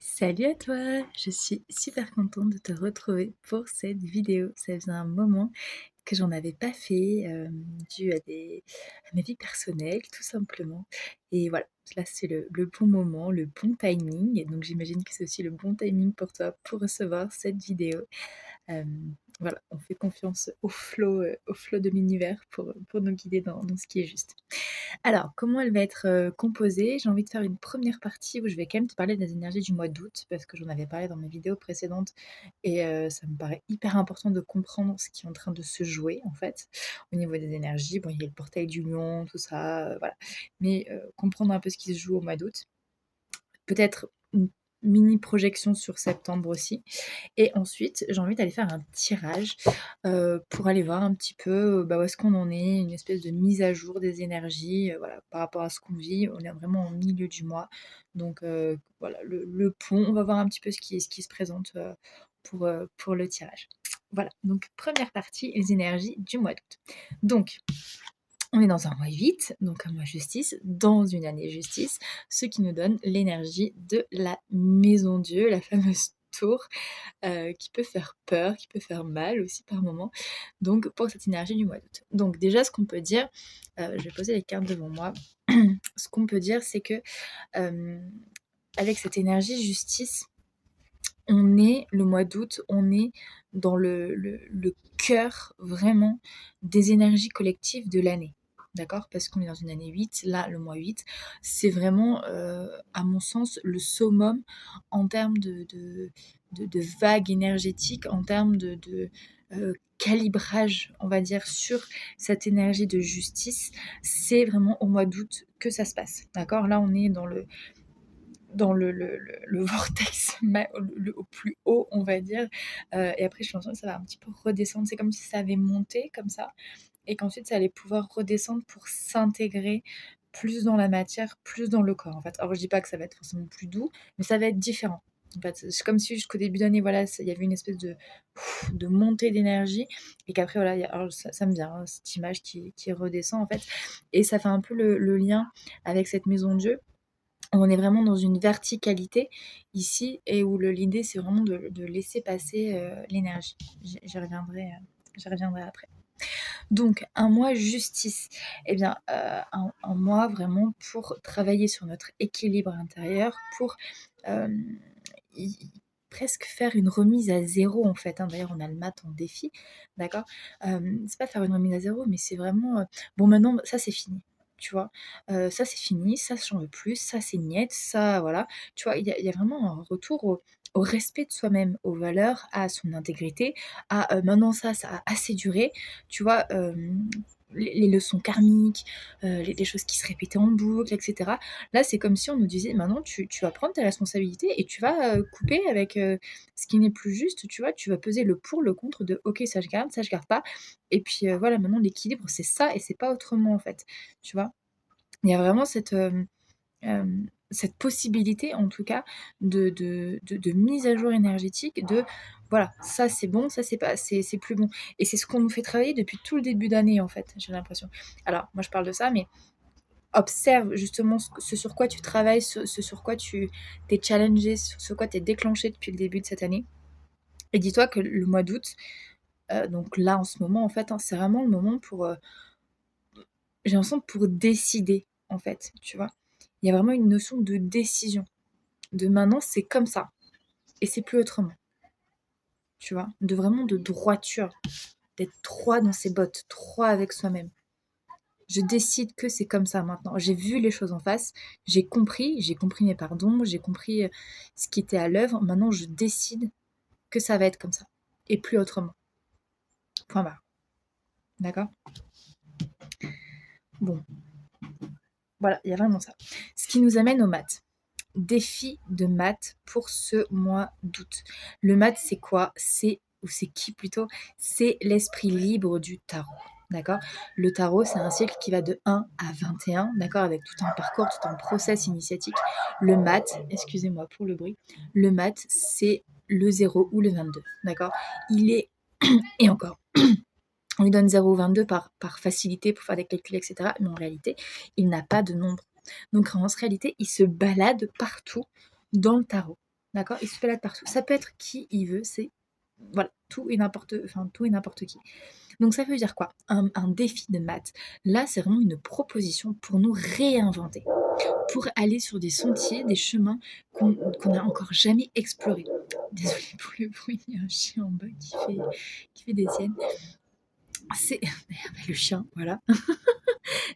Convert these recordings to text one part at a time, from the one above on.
Salut à toi! Je suis super contente de te retrouver pour cette vidéo. Ça faisait un moment que j'en avais pas fait, dû à ma vie personnelle tout simplement et voilà, là c'est le bon moment, le bon timing et donc j'imagine que c'est aussi le bon timing pour toi pour recevoir cette vidéo. Voilà, on fait confiance au flow de l'univers pour nous guider dans ce qui est juste. Alors, comment elle va être, composée? J'ai envie de faire une première partie où je vais quand même te parler des énergies du mois d'août, parce que j'en avais parlé dans mes vidéos précédentes et ça me paraît hyper important de comprendre ce qui est en train de se jouer, en fait, au niveau des énergies. Bon, il y a le portail du lion, tout ça, voilà, mais comprendre un peu ce qui se joue au mois d'août. Peut-être une mini projection sur septembre aussi et ensuite, j'ai envie d'aller faire un tirage, pour aller voir un petit peu, bah, où est-ce qu'on en est, une espèce de mise à jour des énergies, voilà, par rapport à ce qu'on vit. On est vraiment au milieu du mois, donc voilà, le pont, on va voir un petit peu ce qui se présente, pour le tirage. Voilà, donc première partie, les énergies du mois d'août. Donc on est dans un mois 8, donc un mois justice, dans une année justice, ce qui nous donne l'énergie de la maison Dieu, la fameuse tour, qui peut faire peur, qui peut faire mal aussi par moments, donc pour cette énergie du mois d'août. Donc déjà ce qu'on peut dire, je vais poser les cartes devant moi. Ce qu'on peut dire c'est que, avec cette énergie justice, on est le mois d'août, on est dans le cœur vraiment des énergies collectives de l'année. D'accord? Parce qu'on est dans une année 8, là, le mois 8, c'est vraiment, à mon sens, le summum en termes de vagues énergétiques, en termes calibrage, on va dire, sur cette énergie de justice. C'est vraiment au mois d'août que ça se passe. D'accord? Là, on est dans le vortex au plus haut, on va dire. Et après, je pense que ça va un petit peu redescendre. C'est comme si ça avait monté comme ça, et qu'ensuite, ça allait pouvoir redescendre pour s'intégrer plus dans la matière, plus dans le corps, en fait. Alors, je dis pas que ça va être forcément plus doux, mais ça va être différent. En fait, c'est comme si jusqu'au début d'année, voilà, il y avait une espèce de montée d'énergie, et qu'après, voilà, alors ça me vient, hein, cette image qui redescend, en fait. Et ça fait un peu le lien avec cette maison de Dieu. On est vraiment dans une verticalité ici et où l'idée c'est vraiment de laisser passer l'énergie. J'y reviendrai après. Donc un mois justice, eh bien un mois vraiment pour travailler sur notre équilibre intérieur, pour euh, y- presque faire une remise à zéro en fait, hein. D'ailleurs on a le mat en défi, d'accord. C'est pas faire une remise à zéro, mais c'est vraiment bon, maintenant ça c'est fini, tu vois. Ça c'est fini, ça j'en veux plus, ça c'est niet, ça voilà, tu vois. Il y a vraiment un retour au respect de soi-même, aux valeurs, à son intégrité, à maintenant ça a assez duré, tu vois. Les leçons karmiques, les choses qui se répétaient en boucle, etc. Là, c'est comme si on nous disait: «Maintenant, tu vas prendre tes responsabilités et tu vas, couper avec, ce qui n'est plus juste», tu vois? Tu vas peser le pour, le contre de: «OK, ça je garde pas», et puis, voilà, maintenant l'équilibre, c'est ça et c'est pas autrement, en fait, tu vois? Il y a vraiment cette possibilité, en tout cas, de mise à jour énergétique, de voilà, ça c'est bon, ça c'est plus bon, et c'est ce qu'on nous fait travailler depuis tout le début d'année, en fait, j'ai l'impression. Alors moi je parle de ça, mais observe justement ce sur quoi tu travailles, ce sur quoi tu t'es challengé, sur quoi tu es déclenché depuis le début de cette année, et dis-toi que le mois d'août, donc là en ce moment en fait, hein, c'est vraiment le moment pour, j'ai l'impression, pour décider en fait, tu vois? Il y a vraiment une notion de décision, de maintenant c'est comme ça et c'est plus autrement, tu vois? De droiture, d'être droit dans ses bottes, droit avec soi-même. Je décide que c'est comme ça maintenant. J'ai vu les choses en face, j'ai compris mes pardons, j'ai compris, ce qui était à l'œuvre. Maintenant, je décide que ça va être comme ça et plus autrement. Point barre. D'accord? Bon, voilà, il y a vraiment ça. Ce qui nous amène aux maths. Défi de maths pour ce mois d'août. Le maths, c'est quoi? C'est qui plutôt? C'est l'esprit libre du tarot. D'accord? Le tarot, c'est un cycle qui va de 1 à 21, d'accord? Avec tout un parcours, tout un process initiatique. Le maths, excusez-moi pour le bruit, le maths, c'est le 0 ou le 22, d'accord? Il est, et encore, on lui donne 0 ou 22 par facilité pour faire des calculs, etc. Mais en réalité, il n'a pas de nombre. Donc en réalité, il se balade partout dans le tarot. d'accord? Il se balade partout. Ça peut être qui il veut, c'est voilà, tout et n'importe qui. Donc ça veut dire quoi? Un défi de maths. Là, c'est vraiment une proposition pour nous réinventer, pour aller sur des sentiers, des chemins qu'on n'a encore jamais explorés. Désolée pour le bruit, il y a un chien en bas qui fait des siennes. C'est le chien, voilà.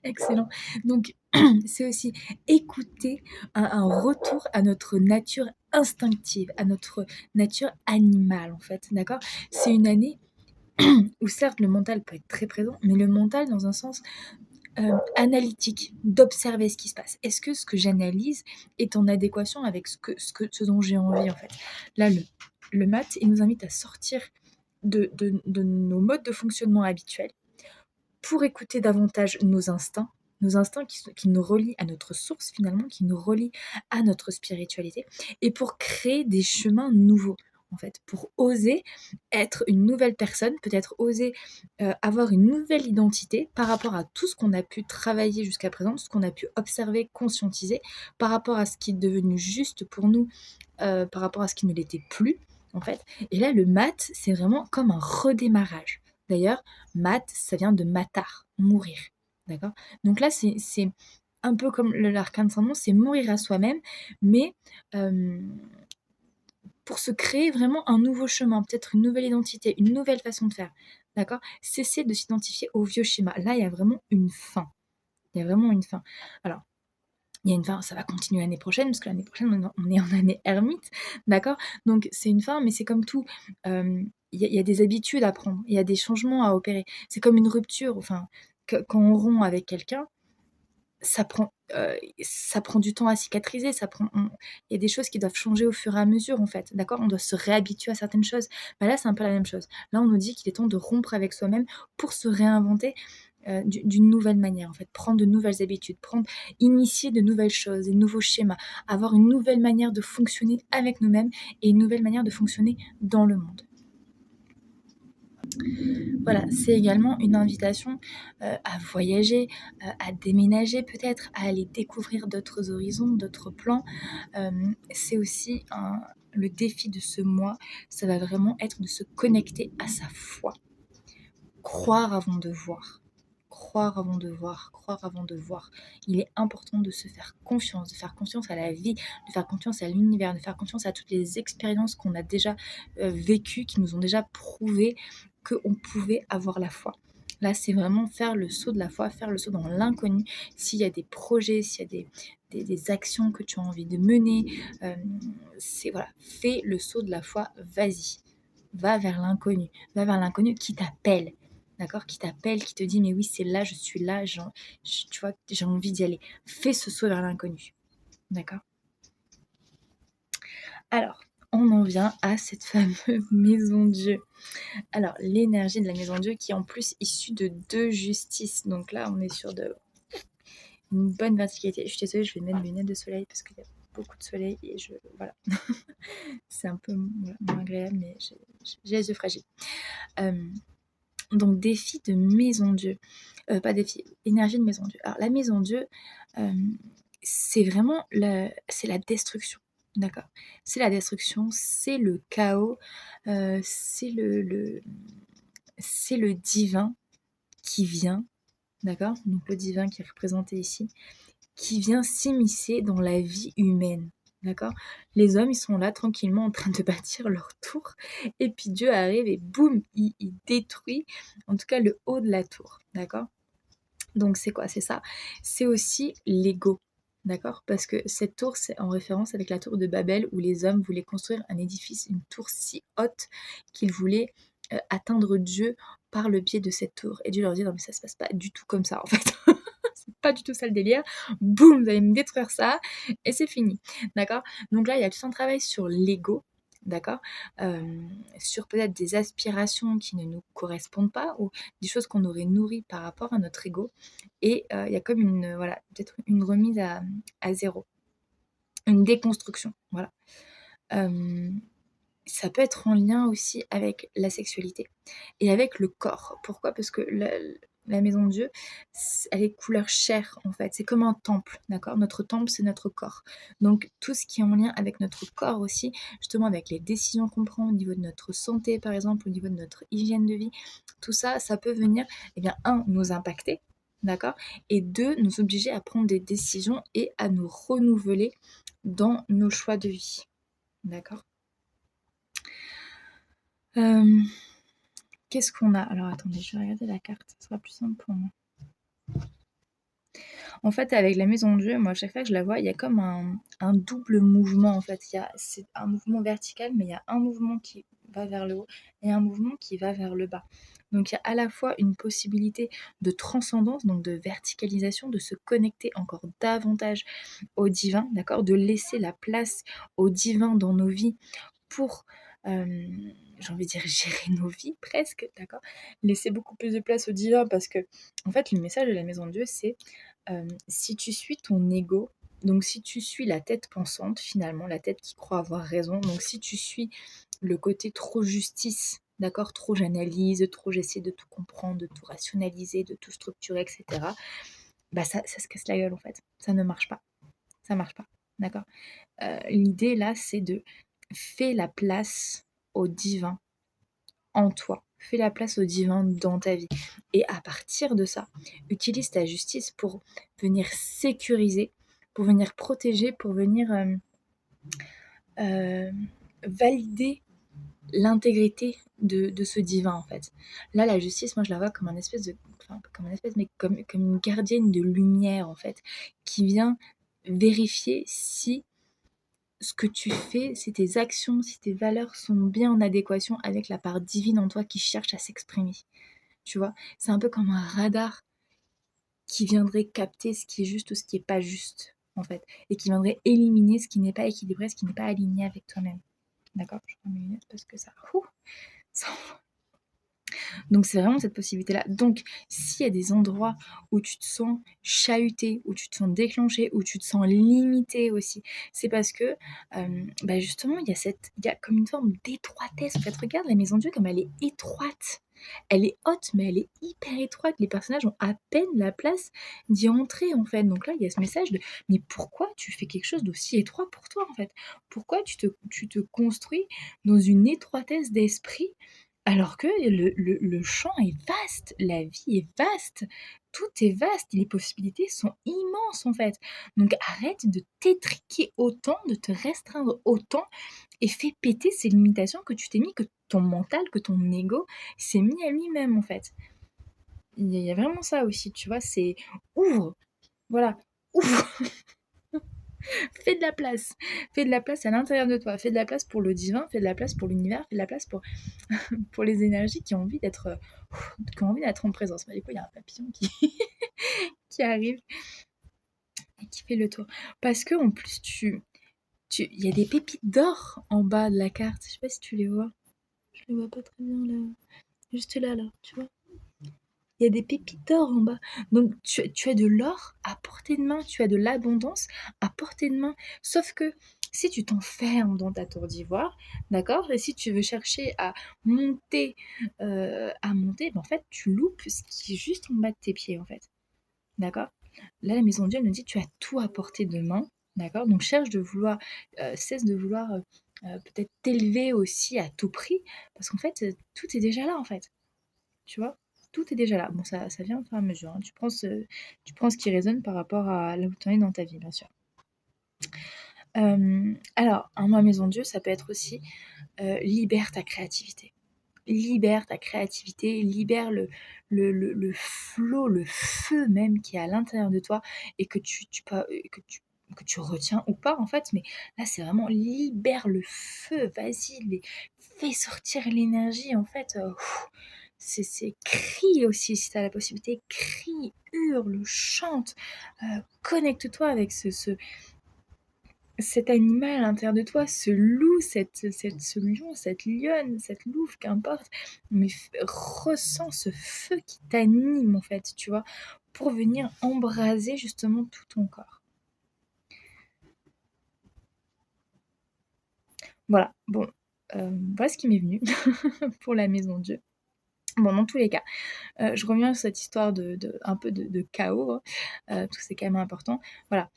Excellent. Donc, c'est aussi écouter un retour à notre nature instinctive, à notre nature animale, en fait, d'accord? C'est une année où certes le mental peut être très présent, mais le mental dans un sens analytique, d'observer ce qui se passe. Est-ce que ce que j'analyse est en adéquation avec ce dont j'ai envie, en fait? Là, le maths, il nous invite à sortir de nos modes de fonctionnement habituels pour écouter davantage nos instincts qui nous relient à notre source finalement, qui nous relient à notre spiritualité, et pour créer des chemins nouveaux, en fait, pour oser être une nouvelle personne, peut-être oser avoir une nouvelle identité par rapport à tout ce qu'on a pu travailler jusqu'à présent, tout ce qu'on a pu observer, conscientiser, par rapport à ce qui est devenu juste pour nous, par rapport à ce qui ne l'était plus, en fait. Et là, le maths, c'est vraiment comme un redémarrage. D'ailleurs, mat, ça vient de matar, mourir. D'accord? Donc là, c'est un peu comme l'arcane sans nom, c'est mourir à soi-même, mais pour se créer vraiment un nouveau chemin, peut-être une nouvelle identité, une nouvelle façon de faire. D'accord? Cesser de s'identifier au vieux schéma. Là, il y a vraiment une fin. Il y a vraiment une fin. Alors, il y a une fin, ça va continuer l'année prochaine, parce que l'année prochaine, on est en année ermite, d'accord? Donc c'est une fin, mais c'est comme tout, il y a des habitudes à prendre, il y a des changements à opérer. C'est comme une rupture, enfin, quand on rompt avec quelqu'un, ça prend du temps à cicatriser, il y a des choses qui doivent changer au fur et à mesure, en fait, d'accord? On doit se réhabituer à certaines choses. Bah là, c'est un peu la même chose. Là, on nous dit qu'il est temps de rompre avec soi-même pour se réinventer d'une nouvelle manière, en fait, prendre de nouvelles habitudes, initier de nouvelles choses, des nouveaux schémas, avoir une nouvelle manière de fonctionner avec nous-mêmes et une nouvelle manière de fonctionner dans le monde. Voilà, c'est également une invitation à voyager, à déménager peut-être, à aller découvrir d'autres horizons, d'autres plans. C'est aussi le défi de ce mois, ça va vraiment être de se connecter à sa foi. Croire avant de voir. Croire avant de voir, croire avant de voir. Il est important de se faire confiance, de faire confiance à la vie, de faire confiance à l'univers, de faire confiance à toutes les expériences qu'on a déjà vécues, qui nous ont déjà prouvé qu'on pouvait avoir la foi. Là, c'est vraiment faire le saut de la foi, faire le saut dans l'inconnu. S'il y a des projets, s'il y a des actions que tu as envie de mener, voilà, fais le saut de la foi, vas-y. Va vers l'inconnu qui t'appelle. D'accord? Qui t'appelle, qui te dit mais oui, c'est là, je suis là, tu vois, j'ai envie d'y aller. Fais ce saut vers l'inconnu. D'accord? Alors, on en vient à cette fameuse maison Dieu. Alors, l'énergie de la maison Dieu qui est en plus issue de 2 justices. Donc là, on est sur une bonne verticalité. Je suis désolée, je vais mettre mes lunettes de soleil parce qu'il y a beaucoup de soleil et voilà. C'est un peu moins agréable, mais j'ai les yeux fragiles. Donc défi de maison Dieu. Pas défi, énergie de maison Dieu. Alors la maison Dieu, c'est vraiment c'est la destruction, d'accord? C'est la destruction, c'est le chaos, c'est c'est le divin qui vient, d'accord? Donc le divin qui est représenté ici, qui vient s'immiscer dans la vie humaine. D'accord? Les hommes, ils sont là tranquillement en train de bâtir leur tour. Et puis Dieu arrive et boum, il détruit en tout cas le haut de la tour. D'accord? Donc c'est quoi? C'est ça. C'est aussi l'ego. D'accord? Parce que cette tour, c'est en référence avec la tour de Babel où les hommes voulaient construire un édifice, une tour si haute qu'ils voulaient atteindre Dieu par le biais de cette tour. Et Dieu leur dit non mais ça se passe pas du tout comme ça en fait. C'est pas du tout ça le délire. Boum, vous allez me détruire ça et c'est fini. D'accord? Donc là, il y a tout un travail sur l'ego. D'accord? Sur peut-être des aspirations qui ne nous correspondent pas ou des choses qu'on aurait nourries par rapport à notre ego. Et il y a comme voilà, peut-être une remise à zéro. Une déconstruction. Voilà. Ça peut être en lien aussi avec la sexualité et avec le corps. Pourquoi? Parce que La maison de Dieu, elle est couleur chair en fait, c'est comme un temple, d'accord? Notre temple, c'est notre corps. Donc tout ce qui est en lien avec notre corps aussi, justement avec les décisions qu'on prend au niveau de notre santé par exemple, au niveau de notre hygiène de vie, tout ça, ça peut venir, eh bien, un, nous impacter, d'accord? Et deux, nous obliger à prendre des décisions et à nous renouveler dans nos choix de vie, d'accord? Euh, Qu'est-ce qu'on a? Alors attendez, je vais regarder la carte, ça sera plus simple pour moi. En fait, avec la maison de Dieu, moi, à chaque fois que je la vois, il y a comme un double mouvement, en fait. C'est un mouvement vertical, mais il y a un mouvement qui va vers le haut et un mouvement qui va vers le bas. Donc, il y a à la fois une possibilité de transcendance, donc de verticalisation, de se connecter encore davantage au divin, d'accord? De laisser la place au divin dans nos vies pour, j'ai envie de dire, gérer nos vies presque, d'accord? Laisser beaucoup plus de place au divin parce que, en fait, le message de la maison de Dieu, c'est si tu suis ton ego, donc si tu suis la tête pensante finalement, la tête qui croit avoir raison, donc si tu suis le côté trop justice, d'accord, trop j'analyse, trop j'essaie de tout comprendre, de tout rationaliser, de tout structurer, etc., bah ça se casse la gueule en fait, ça ne marche pas, ça marche pas, d'accord. L'idée là, c'est de fais la place au divin en toi. Fais la place au divin dans ta vie. Et à partir de ça, utilise ta justice pour venir sécuriser, pour venir protéger, pour venir euh, valider l'intégrité de ce divin en fait. Là, la justice, moi je la vois comme un espèce de, enfin comme un espèce, mais comme une gardienne de lumière en fait, qui vient vérifier si ce que tu fais, si tes actions, si tes valeurs sont bien en adéquation avec la part divine en toi qui cherche à s'exprimer. Tu vois, c'est un peu comme un radar qui viendrait capter ce qui est juste ou ce qui n'est pas juste, en fait, et qui viendrait éliminer ce qui n'est pas équilibré, ce qui n'est pas aligné avec toi-même. D'accord? Je prends mes lunettes parce que ça. Donc c'est vraiment cette possibilité-là. Donc s'il y a des endroits où tu te sens chahuté, où tu te sens déclenché, où tu te sens limité aussi, c'est parce que bah justement il y a comme une forme d'étroitesse. En fait, regarde la maison de Dieu comme elle est étroite. Elle est haute, mais elle est hyper étroite. Les personnages ont à peine la place d'y entrer, en fait. Donc là, il y a ce message de mais pourquoi tu fais quelque chose d'aussi étroit pour toi, en fait? Pourquoi tu te construis dans une étroitesse d'esprit alors que le champ est vaste, la vie est vaste, tout est vaste, les possibilités sont immenses en fait. Donc arrête de t'étriquer autant, de te restreindre autant et fais péter ces limitations que tu t'es mis, que ton mental, que ton ego s'est mis à lui-même en fait. Il y a vraiment ça aussi, tu vois, c'est ouvre, voilà, ouvre, fais de la place, fais de la place à l'intérieur de toi, fais de la place pour le divin, fais de la place pour l'univers, fais de la place pour les énergies qui ont envie d'être en présence. Mais du coup, il y a un papillon qui arrive et qui fait le tour. Parce que en plus, il y a des pépites d'or en bas de la carte. Je sais pas si tu les vois. Je les vois pas très bien là. Juste là, tu vois. Il y a des pépites d'or en bas. Donc tu as de l'or à portée de main, tu as de l'abondance à portée de main. Sauf que si tu t'enfermes dans ta tour d'ivoire, d'accord, et si tu veux chercher monter, à monter, ben en fait, tu loupes ce qui est juste en bas de tes pieds, en fait. D'accord? Là, la maison de Dieu elle nous dit tu as tout à portée de main. D'accord? Donc cesse de vouloir peut-être t'élever aussi à tout prix, parce qu'en fait, tout est déjà là, en fait. Tu vois? Tout est déjà là. Bon, ça vient au fur et à mesure, hein. Tu prends ce qui résonne par rapport à là où tu en es dans ta vie, bien sûr. Alors, un moi maison de Dieu, ça peut être aussi libère ta créativité. Libère ta créativité, libère le flot, le feu même qui est à l'intérieur de toi et que tu retiens ou pas en fait, mais là c'est vraiment libère le feu, vas-y, fais sortir l'énergie en fait. C'est crie aussi si tu as la possibilité, crie, hurle, chante, connecte-toi avec cet animal à l'intérieur de toi, ce loup, ce lion, cette lionne, cette louve, qu'importe, mais ressens ce feu qui t'anime en fait, tu vois, pour venir embraser justement tout ton corps. Voilà, bon, voilà ce qui m'est venu pour la maison de Dieu. Bon, dans tous les cas, je reviens sur cette histoire de un peu de chaos, hein, parce que c'est quand même important. Voilà,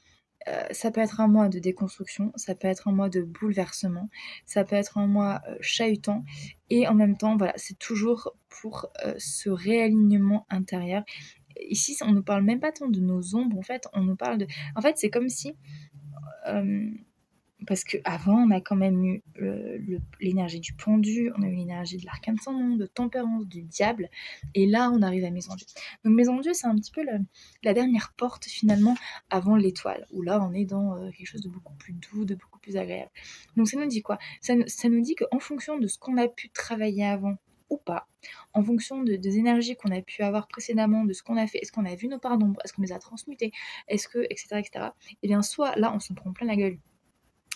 ça peut être un mois de déconstruction, ça peut être un mois de bouleversement, ça peut être un mois, chahutant et en même temps, voilà, c'est toujours pour, ce réalignement intérieur. Ici, on ne parle même pas tant de nos ombres, en fait, on nous parle de en fait, c'est comme si, hem parce qu'avant, on a quand même eu l'énergie du pendu, on a eu l'énergie de l'arcane sans nom, de tempérance, du diable, et là, on arrive à Maison Dieu. Donc Maison Dieu, c'est un petit peu la dernière porte finalement avant l'étoile, où là, on est dans quelque chose de beaucoup plus doux, de beaucoup plus agréable. Donc ça nous dit quoi? Ça nous dit qu'en fonction de ce qu'on a pu travailler avant ou pas, en fonction des énergies qu'on a pu avoir précédemment, de ce qu'on a fait, est-ce qu'on a vu nos parts d'ombre, est-ce qu'on les a transmutées, est-ce que, etc., etc., et bien soit là, on s'en prend plein la gueule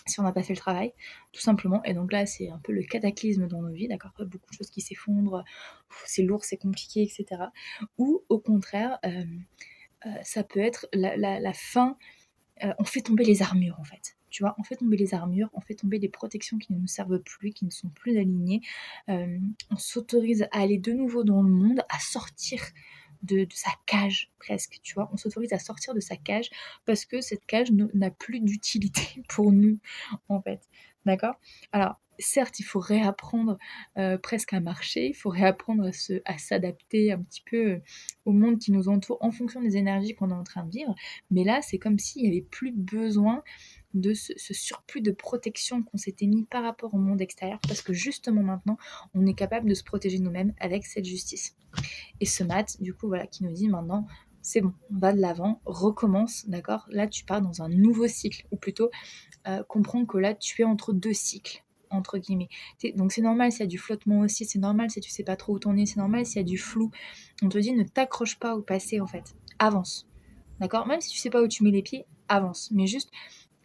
si on n'a pas fait le travail, tout simplement. Et donc là, c'est un peu le cataclysme dans nos vies, d'accord? Beaucoup de choses qui s'effondrent, c'est lourd, c'est compliqué, etc. Ou au contraire, ça peut être la fin, on fait tomber les armures en fait. Tu vois, on fait tomber les armures, on fait tomber les protections qui ne nous servent plus, qui ne sont plus alignées. On s'autorise à aller de nouveau dans le monde, à sortir de sa cage presque, tu vois. On s'autorise à sortir de sa cage parce que cette cage n'a plus d'utilité pour nous, en fait. D'accord? Alors, certes, il faut réapprendre presque à marcher, il faut réapprendre à s'adapter un petit peu au monde qui nous entoure en fonction des énergies qu'on est en train de vivre. Mais là, c'est comme s'il n'y avait plus besoin de ce surplus de protection qu'on s'était mis par rapport au monde extérieur parce que justement maintenant, on est capable de se protéger nous-mêmes avec cette justice. Et ce mat, du coup, voilà, qui nous dit maintenant, c'est bon, on va de l'avant, recommence, d'accord? Là, tu pars dans un nouveau cycle, ou plutôt comprendre que là, tu es entre deux cycles, entre guillemets. Donc c'est normal s'il y a du flottement aussi, c'est normal si tu sais pas trop où t'en es, c'est normal s'il y a du flou. On te dit ne t'accroche pas au passé, en fait. Avance, d'accord? Même si tu sais pas où tu mets les pieds, avance. Mais juste,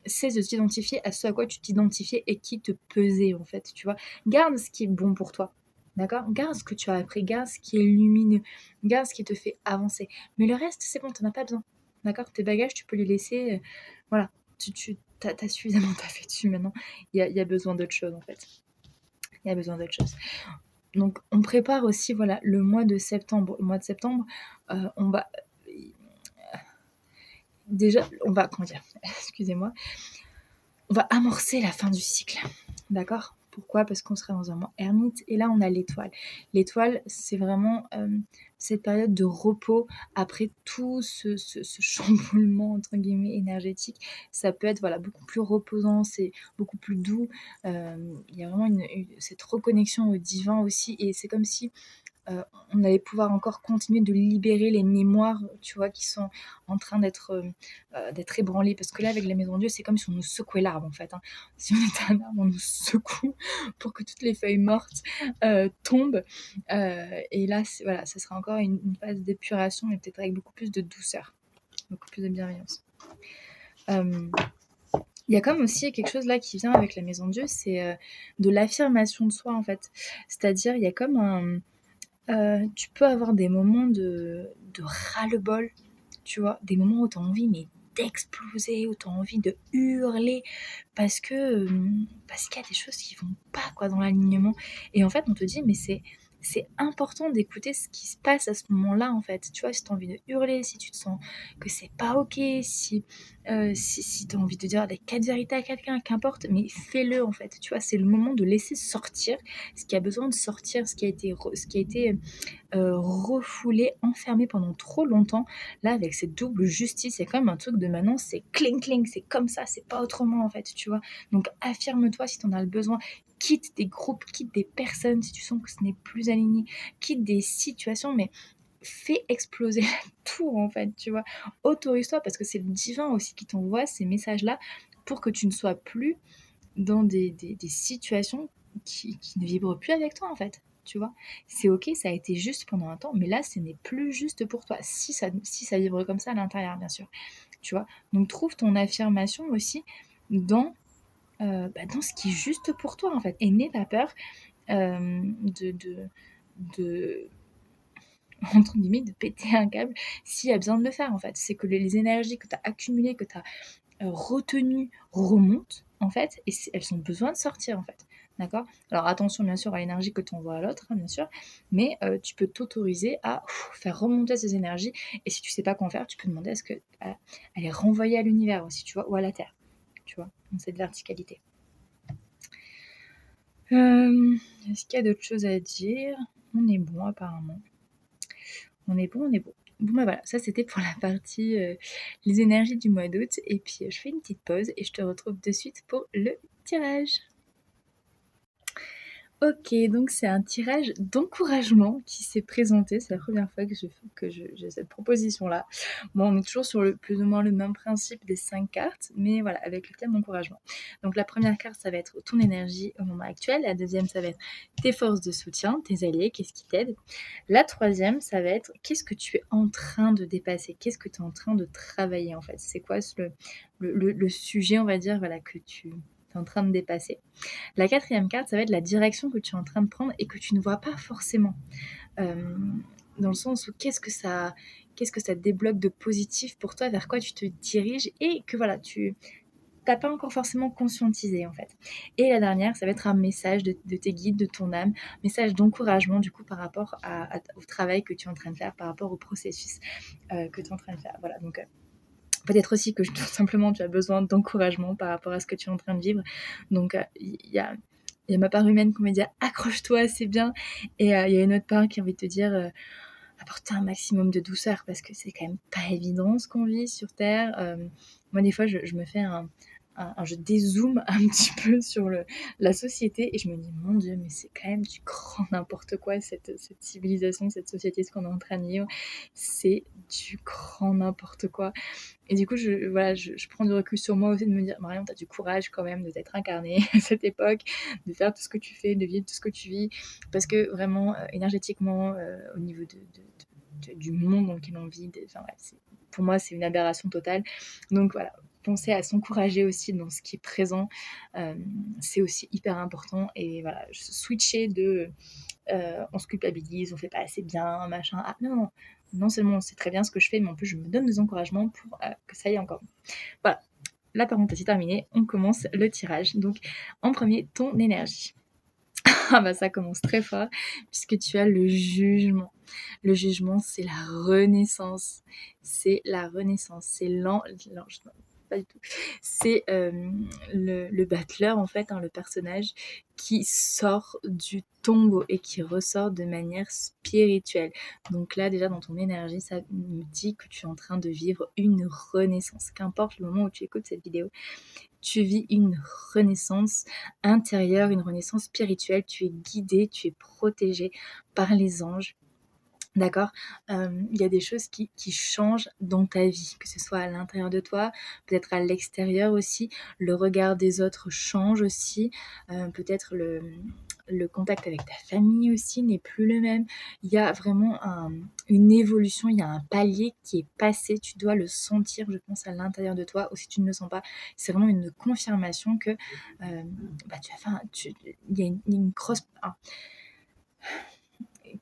cesse de t'identifier à ce à quoi tu t'identifiais et qui te pesait, en fait, tu vois. Garde ce qui est bon pour toi, d'accord? Garde ce que tu as appris, garde ce qui est lumineux, garde ce qui te fait avancer. Mais le reste, c'est bon, t'en as pas besoin, d'accord? Tes bagages, tu peux les laisser, voilà. T'as suffisamment taffé dessus maintenant. Il y a besoin d'autre chose, en fait. Il y a besoin d'autre chose. Donc, on prépare aussi, voilà, le mois de septembre. Le mois de septembre, on va... Déjà, on va... Comment dire? Excusez-moi. On va amorcer la fin du cycle, d'accord? Pourquoi? Parce qu'on sera dans un mois ermite et là on a l'étoile. L'étoile, c'est vraiment cette période de repos après tout ce chamboulement entre guillemets énergétique. Ça peut être voilà beaucoup plus reposant, c'est beaucoup plus doux. Il y a vraiment cette reconnexion au divin aussi et c'est comme si on allait pouvoir encore continuer de libérer les mémoires, tu vois, qui sont en train d'être ébranlées. Parce que là, avec la Maison Dieu, c'est comme si on nous secouait l'arbre, en fait, hein. Si on était un arbre, on nous secoue pour que toutes les feuilles mortes tombent. Et là, voilà, ça sera encore une phase d'épuration, mais peut-être avec beaucoup plus de douceur, beaucoup plus de bienveillance. Il y a comme aussi quelque chose là qui vient avec la Maison Dieu, c'est de l'affirmation de soi, en fait. C'est-à-dire, il y a comme tu peux avoir des moments de ras-le-bol, tu vois? Des moments où tu as envie, mais d'exploser, où tu as envie de hurler parce qu'il y a des choses qui vont pas, quoi, dans l'alignement et en fait, on te dit: «Mais c'est important d'écouter ce qui se passe à ce moment-là, en fait». Tu vois? Si tu as envie de hurler, si tu te sens que c'est pas OK, si tu as envie de dire les 4 vérités à quelqu'un, qu'importe, mais fais-le, en fait, tu vois? C'est le moment de laisser sortir ce qui a besoin de sortir, ce qui a été refoulé, enfermé pendant trop longtemps. Là, avec cette double justice, c'est quand même un truc de maintenant, c'est cling cling, c'est comme ça, c'est pas autrement en fait, tu vois. Donc affirme-toi si tu en as le besoin. Quitte des groupes, quitte des personnes si tu sens que ce n'est plus aligné, quitte des situations, mais fais exploser tout en fait, tu vois. Autorise-toi parce que c'est le divin aussi qui t'envoie ces messages-là pour que tu ne sois plus dans des situations qui ne vibrent plus avec toi en fait, tu vois. C'est ok, ça a été juste pendant un temps, mais là, ce n'est plus juste pour toi. Si ça vibre comme ça à l'intérieur, bien sûr, tu vois. Donc trouve ton affirmation aussi dans, dans ce qui est juste pour toi en fait. Et n'aie pas peur de entre guillemets, de péter un câble s'il y a besoin de le faire en fait. C'est que les énergies que tu as accumulées, que tu as retenues remontent en fait, et elles ont besoin de sortir, en fait. D'accord? Alors attention, bien sûr, à l'énergie que tu envoies à l'autre, hein, bien sûr, mais tu peux t'autoriser à faire remonter ces énergies. Et si tu sais pas quoi en faire, tu peux demander à ce que elle est renvoyée à l'univers aussi, tu vois, ou à la Terre, tu vois, dans cette verticalité. Est-ce qu'il y a d'autres choses à dire? On est bon, apparemment. On est bon, on est bon. Bon, bah voilà, ça c'était pour la partie les énergies du mois d'août. Et puis je fais une petite pause et je te retrouve de suite pour le tirage. Ok, donc c'est un tirage d'encouragement qui s'est présenté. C'est la première fois que j'ai cette proposition-là. Bon, on est toujours sur plus ou moins le même principe des 5 cartes, mais voilà, avec le thème d'encouragement. Donc la première carte, ça va être ton énergie au moment actuel. La deuxième, ça va être tes forces de soutien, tes alliés, qu'est-ce qui t'aide. La troisième, ça va être qu'est-ce que tu es en train de dépasser, qu'est-ce que tu es en train de travailler en fait. C'est quoi le sujet, on va dire, voilà, que tu es en train de dépasser. La quatrième carte, ça va être la direction que tu es en train de prendre et que tu ne vois pas forcément. Dans le sens où qu'est-ce que ça débloque de positif pour toi, vers quoi tu te diriges et que voilà, tu n'as pas encore forcément conscientisé en fait. Et la dernière, ça va être un message de tes guides, de ton âme, message d'encouragement du coup par rapport au travail que tu es en train de faire, par rapport au processus que tu es en train de faire. Voilà, donc peut-être aussi que tout simplement tu as besoin d'encouragement par rapport à ce que tu es en train de vivre. Donc il y a ma part humaine qui me dit accroche-toi, c'est bien. Et il y a une autre part qui a envie de te dire apporter un maximum de douceur parce que c'est quand même pas évident ce qu'on vit sur Terre. Moi, des fois, je me fais je dézoome un petit peu sur la société et je me dis, mon Dieu, mais c'est quand même du grand n'importe quoi, cette civilisation, cette société, ce qu'on est en train de vivre. C'est du grand n'importe quoi. Et du coup, je prends du recul sur moi aussi de me dire, Marion, t'as du courage quand même de t'être incarnée à cette époque, de faire tout ce que tu fais, de vivre tout ce que tu vis. Parce que vraiment, énergétiquement, au niveau du monde dans lequel on vit, pour moi, c'est une aberration totale. Donc voilà, penser à s'encourager aussi dans ce qui est présent, c'est aussi hyper important. Et voilà, switcher de on se culpabilise, on fait pas assez bien, machin. Ah non, non seulement c'est très bien ce que je fais, mais en plus je me donne des encouragements pour que ça aille encore mieux. Voilà, la parenthèse est terminée, on commence le tirage. Donc en premier, ton énergie. Ah bah ça commence très fort, puisque tu as le jugement. Le jugement, c'est la renaissance. C'est la renaissance. C'est pas du tout. C'est le battleur, en fait, hein, le personnage qui sort du tombeau et qui ressort de manière spirituelle. Donc là, déjà, dans ton énergie, ça me dit que tu es en train de vivre une renaissance. Qu'importe le moment où tu écoutes cette vidéo, tu vis une renaissance intérieure, une renaissance spirituelle. Tu es guidé, tu es protégé par les anges. D'accord? Il y a des choses qui changent dans ta vie, que ce soit à l'intérieur de toi, peut-être à l'extérieur aussi. Le regard des autres change aussi. Peut-être le contact avec ta famille aussi n'est plus le même. Il y a vraiment une évolution, il y a un palier qui est passé. Tu dois le sentir, je pense, à l'intérieur de toi. Ou si tu ne le sens pas, c'est vraiment une confirmation que tu as fait il y a une grosse...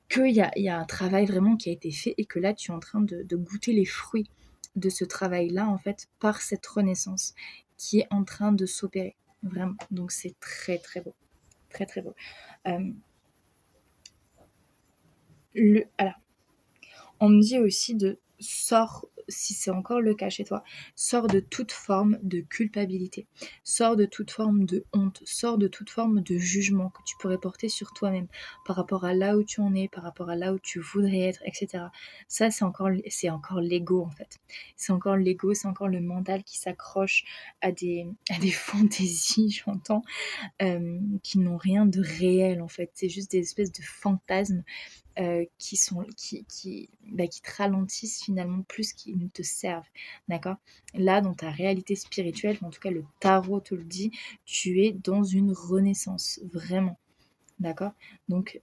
qu'il y a un travail vraiment qui a été fait et que là, tu es en train de goûter les fruits de ce travail-là, en fait, par cette renaissance qui est en train de s'opérer. Vraiment. Donc, c'est très, très beau. Très, très beau. Alors, on me dit aussi de sors, si c'est encore le cas chez toi, sors de toute forme de culpabilité, sors de toute forme de honte, sors de toute forme de jugement que tu pourrais porter sur toi-même par rapport à là où tu en es, par rapport à là où tu voudrais être, etc. Ça, c'est encore l'ego en fait. C'est encore l'ego, c'est encore le mental qui s'accroche à des fantaisies, j'entends, qui n'ont rien de réel en fait. C'est juste des espèces de fantasmes qui te ralentissent finalement plus qu'ils ne te servent, d'accord? Là, dans ta réalité spirituelle, en tout cas le tarot te le dit, tu es dans une renaissance, vraiment, d'accord? Donc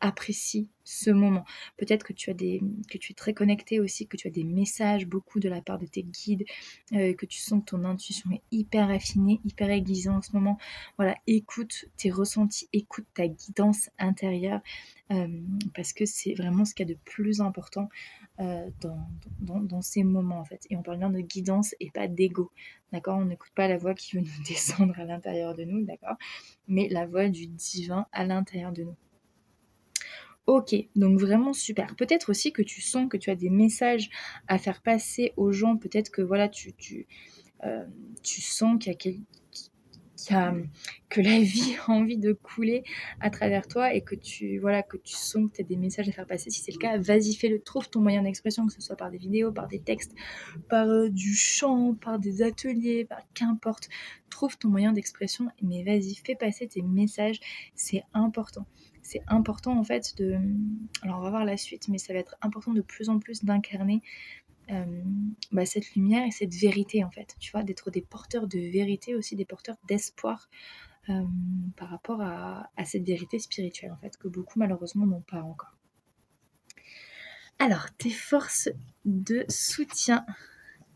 apprécie ce moment. Peut-être que tu es très connecté aussi, que tu as des messages beaucoup de la part de tes guides, que tu sens que ton intuition est hyper affinée, hyper aiguisée en ce moment. Voilà, écoute tes ressentis, écoute ta guidance intérieure, parce que c'est vraiment ce qu'il y a de plus important, dans ces moments, en fait. Et on parle bien de guidance et pas d'ego, d'accord? On n'écoute pas la voix qui veut nous descendre à l'intérieur de nous, d'accord? Mais la voix du divin à l'intérieur de nous. OK, donc vraiment super. Peut-être aussi que tu sens que tu as des messages à faire passer aux gens. Peut-être que voilà, heu, tu sens qu'il y a que la vie a envie de couler à travers toi et que que tu sens que tu as des messages à faire passer. Si c'est le cas, vas-y, fais-le. Trouve ton moyen d'expression, que ce soit par des vidéos, par des textes, par, du chant, par des ateliers, par qu'importe. Trouve ton moyen d'expression, mais vas-y, fais passer tes messages, c'est important. C'est important en fait alors on va voir la suite, mais ça va être important de plus en plus d'incarner, cette lumière et cette vérité en fait, tu vois? D'être des porteurs de vérité aussi, des porteurs d'espoir, par rapport à cette vérité spirituelle en fait, que beaucoup malheureusement n'ont pas encore. Alors, tes forces de soutien.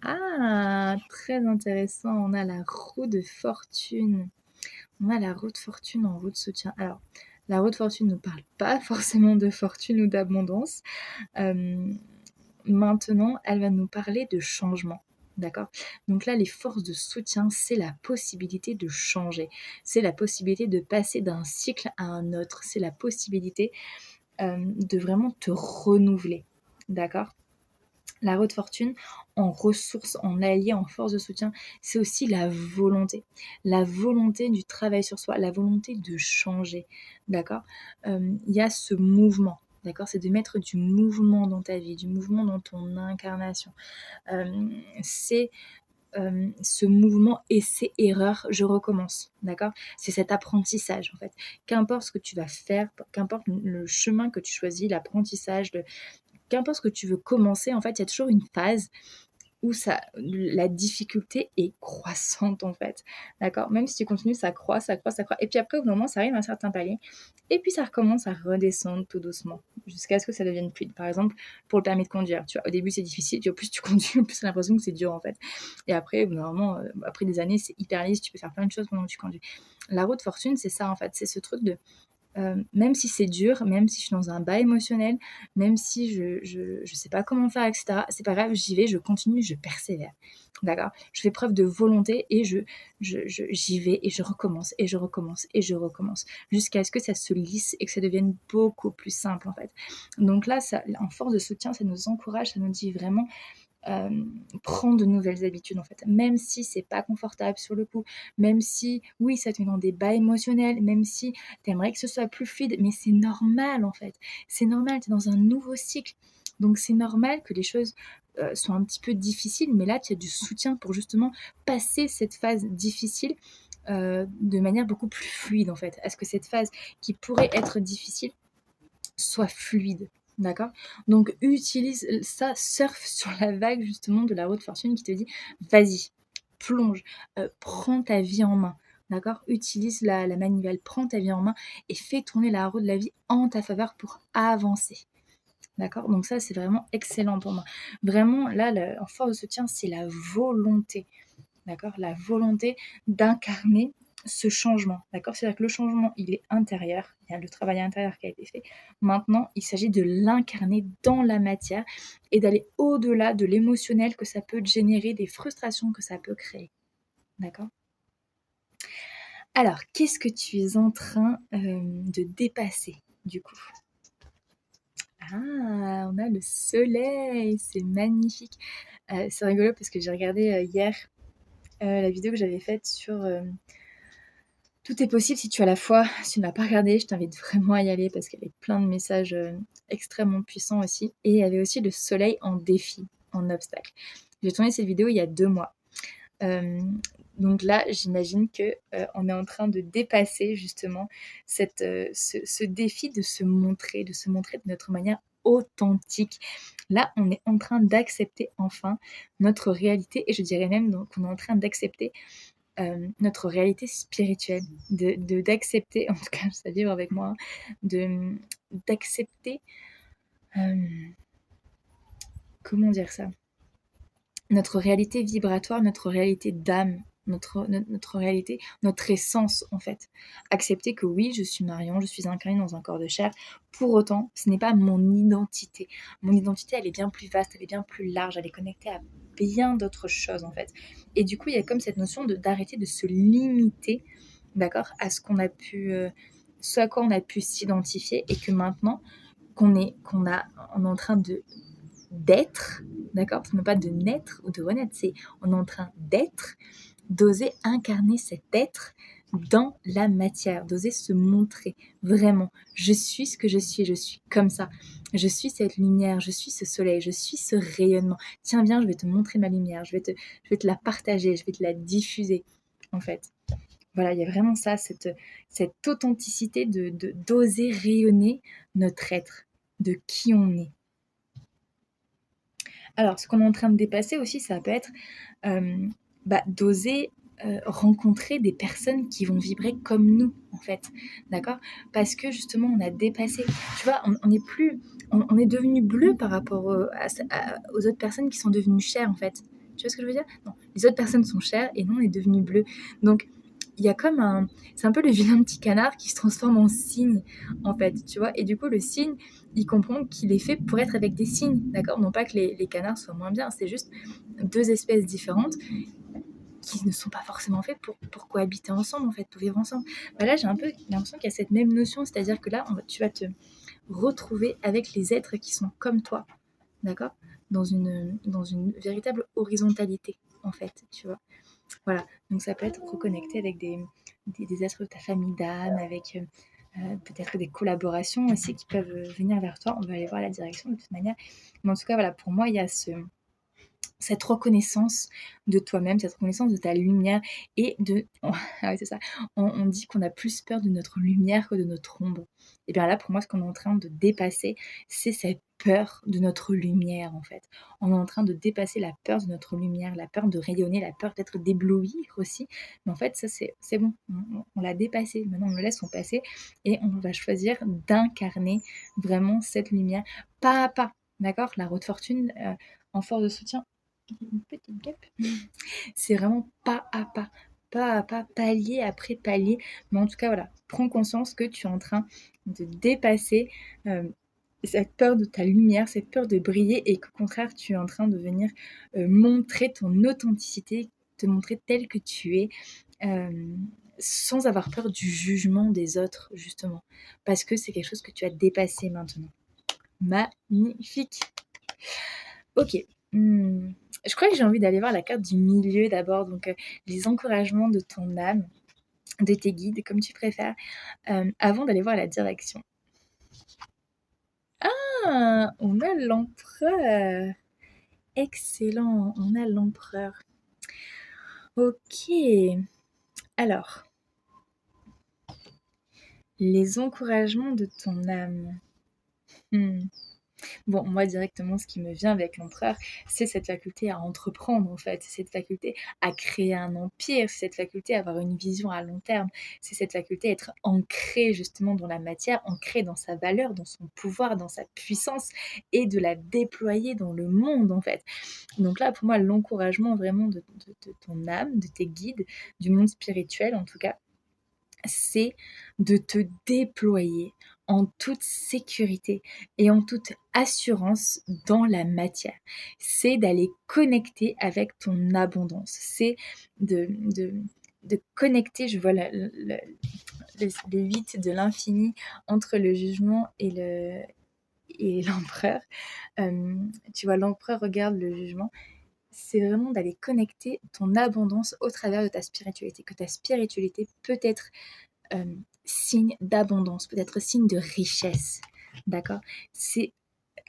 Ah! Très intéressant, on a la roue de fortune. On a la roue de fortune en roue de soutien. Alors, la roue de fortune ne parle pas forcément de fortune ou d'abondance. Maintenant, elle va nous parler de changement. D'accord? Donc là, les forces de soutien, c'est la possibilité de changer. C'est la possibilité de passer d'un cycle à un autre. C'est la possibilité de vraiment te renouveler. D'accord? La roue de fortune, en ressources, en allié, en force de soutien, c'est aussi la volonté. La volonté du travail sur soi, la volonté de changer, d'accord? Il y a ce mouvement, d'accord? C'est de mettre du mouvement dans ta vie, du mouvement dans ton incarnation. C'est, ce mouvement essai-erreur, je recommence, d'accord? C'est cet apprentissage, en fait. Qu'importe ce que tu vas faire, qu'importe le chemin que tu choisis, l'apprentissage, qu'importe ce que tu veux commencer, en fait, il y a toujours une phase où la difficulté est croissante, en fait. D'accord? Même si tu continues, ça croît, ça croît, ça croît. Et puis après, au bout d'un moment, ça arrive à un certain palier. Et puis ça recommence à redescendre tout doucement, jusqu'à ce que ça devienne fluide. Par exemple, pour le permis de conduire, tu vois, au début c'est difficile, puis au plus tu conduis, au plus tu as l'impression que c'est dur en fait. Et après, au bout d'un moment, après des années, c'est hyper lisse, tu peux faire plein de choses pendant que tu conduis. La roue de fortune, c'est ça en fait, c'est ce truc de même si c'est dur, même si je suis dans un bas émotionnel, même si je sais pas comment faire et cetera, c'est pas grave, j'y vais, je continue, je persévère. D'accord? Je fais preuve de volonté et j'y vais et je recommence et je recommence et je recommence jusqu'à ce que ça se lisse et que ça devienne beaucoup plus simple, en fait. Donc là, ça en force de soutien, ça nous encourage, ça nous dit vraiment prendre de nouvelles habitudes en fait. Même si c'est pas confortable sur le coup, même si oui, ça te met dans des bas émotionnels, même si tu aimerais que ce soit plus fluide, mais c'est normal en fait. C'est normal, tu es dans un nouveau cycle. Donc c'est normal que les choses soient un petit peu difficiles, mais là tu as du soutien pour justement passer cette phase difficile de manière beaucoup plus fluide en fait. À ce que cette phase qui pourrait être difficile soit fluide. D'accord? Donc utilise ça, surfe sur la vague justement de la roue de fortune qui te dit vas-y, plonge, prends ta vie en main. D'accord? Utilise la manivelle, prends ta vie en main et fais tourner la roue de la vie en ta faveur pour avancer. D'accord? Donc ça, c'est vraiment excellent pour moi. Vraiment, là, en force de soutien, c'est la volonté. D'accord? La volonté d'incarner ce changement. D'accord? C'est-à-dire que le changement, il est intérieur. Il y a le travail intérieur qui a été fait. Maintenant, il s'agit de l'incarner dans la matière et d'aller au-delà de l'émotionnel que ça peut générer, des frustrations que ça peut créer. D'accord? Alors, qu'est-ce que tu es en train de dépasser, du coup? Ah, on a le soleil, c'est magnifique. C'est rigolo parce que j'ai regardé hier la vidéo que j'avais faite sur tout est possible si tu as la foi. Si tu ne l'as pas regardée, je t'invite vraiment à y aller parce qu'il y avait plein de messages extrêmement puissants aussi. Et il y avait aussi le soleil en défi, en obstacle. J'ai tourné cette vidéo il y a 2 mois. Euh, donc là, j'imagine que on est en train de dépasser justement ce défi de se montrer de notre manière authentique. Là, on est en train d'accepter enfin notre réalité et je dirais même qu'on est en train d'accepter notre réalité spirituelle, d'accepter, en tout cas ça vivre avec moi, hein, d'accepter, comment dire ça? Notre réalité vibratoire, notre réalité d'âme, notre réalité, notre essence en fait. Accepter que oui, je suis Marion, je suis incarnée dans un corps de chair. Pour autant, ce n'est pas mon identité. Mon identité, elle est bien plus vaste, elle est bien plus large, elle est connectée à bien d'autres choses en fait. Et du coup, il y a comme cette notion d'arrêter de se limiter, d'accord, à ce qu'on a pu, ce à quoi on a pu s'identifier, et que maintenant qu'on est, on est en train d'être, d'accord? Ce n'est pas de naître ou de renaître, c'est on est en train d'être, d'oser incarner cet être dans la matière, d'oser se montrer vraiment. Je suis ce que je suis comme ça. Je suis cette lumière, je suis ce soleil, je suis ce rayonnement. Tiens, viens, je vais te montrer ma lumière, je vais te la partager, je vais te la diffuser, en fait. Voilà, il y a vraiment ça, cette authenticité d'oser rayonner notre être, de qui on est. Alors, ce qu'on est en train de dépasser aussi, ça peut être d'oser rencontrer des personnes qui vont vibrer comme nous, en fait, d'accord? Parce que justement, on a dépassé, tu vois, on est plus, on est devenu bleu par rapport aux autres personnes qui sont devenues chères, en fait. Tu vois ce que je veux dire? Non, les autres personnes sont chères et nous, on est devenu bleu. Donc, il y a comme c'est un peu le vilain petit canard qui se transforme en cygne, en fait, tu vois? Et du coup, le cygne, il comprend qu'il est fait pour être avec des cygnes, d'accord? Non pas que les canards soient moins bien, c'est juste deux espèces différentes qui ne sont pas forcément faits pour cohabiter ensemble, en fait, pour vivre ensemble. Bah là, j'ai un peu l'impression qu'il y a cette même notion, c'est-à-dire que là, tu vas te retrouver avec les êtres qui sont comme toi, d'accord? Dans une véritable horizontalité, en fait, tu vois. Voilà, donc ça peut être reconnecté avec des êtres de ta famille d'âme, avec peut-être des collaborations aussi qui peuvent venir vers toi. On va aller voir la direction de toute manière. Mais en tout cas, voilà, pour moi, il y a cette reconnaissance de toi-même, cette reconnaissance de ta lumière et de... Ah ouais, c'est ça. On dit qu'on a plus peur de notre lumière que de notre ombre. Et bien là, pour moi, ce qu'on est en train de dépasser, c'est cette peur de notre lumière, en fait. On est en train de dépasser la peur de notre lumière, la peur de rayonner, la peur d'être d'éblouir aussi. Mais en fait, ça, c'est bon. On l'a dépassé. Maintenant, on le laisse en passer et on va choisir d'incarner vraiment cette lumière pas à pas. D'accord? La roue de fortune, en force de soutien, une petite guêpe. C'est vraiment pas à pas, palier après palier. Mais en tout cas, voilà, prends conscience que tu es en train de dépasser cette peur de ta lumière, cette peur de briller, et qu'au contraire, tu es en train de venir montrer ton authenticité, te montrer tel que tu es, euh, sans avoir peur du jugement des autres, justement. Parce que c'est quelque chose que tu as dépassé maintenant. Magnifique. Ok. Je crois que j'ai envie d'aller voir la carte du milieu d'abord, donc les encouragements de ton âme, de tes guides, comme tu préfères, avant d'aller voir la direction. Ah, on a l'empereur. Excellent, on a l'empereur. Ok. Alors, les encouragements de ton âme. Hmm. Bon, moi directement, ce qui me vient avec l'empereur, c'est cette faculté à entreprendre, en fait. C'est cette faculté à créer un empire, c'est cette faculté à avoir une vision à long terme, c'est cette faculté à être ancré justement dans la matière, ancré dans sa valeur, dans son pouvoir, dans sa puissance, et de la déployer dans le monde, en fait. Donc là, pour moi, l'encouragement vraiment de ton âme, de tes guides, du monde spirituel en tout cas, c'est de te déployer en toute sécurité et en toute assurance dans la matière. C'est d'aller connecter avec ton abondance. C'est de connecter, je vois le 8 de l'infini entre le jugement et l'empereur. Tu vois, l'empereur regarde le jugement. C'est vraiment d'aller connecter ton abondance au travers de ta spiritualité. Que ta spiritualité peut être signe d'abondance, peut-être signe de richesse. D'accord? C'est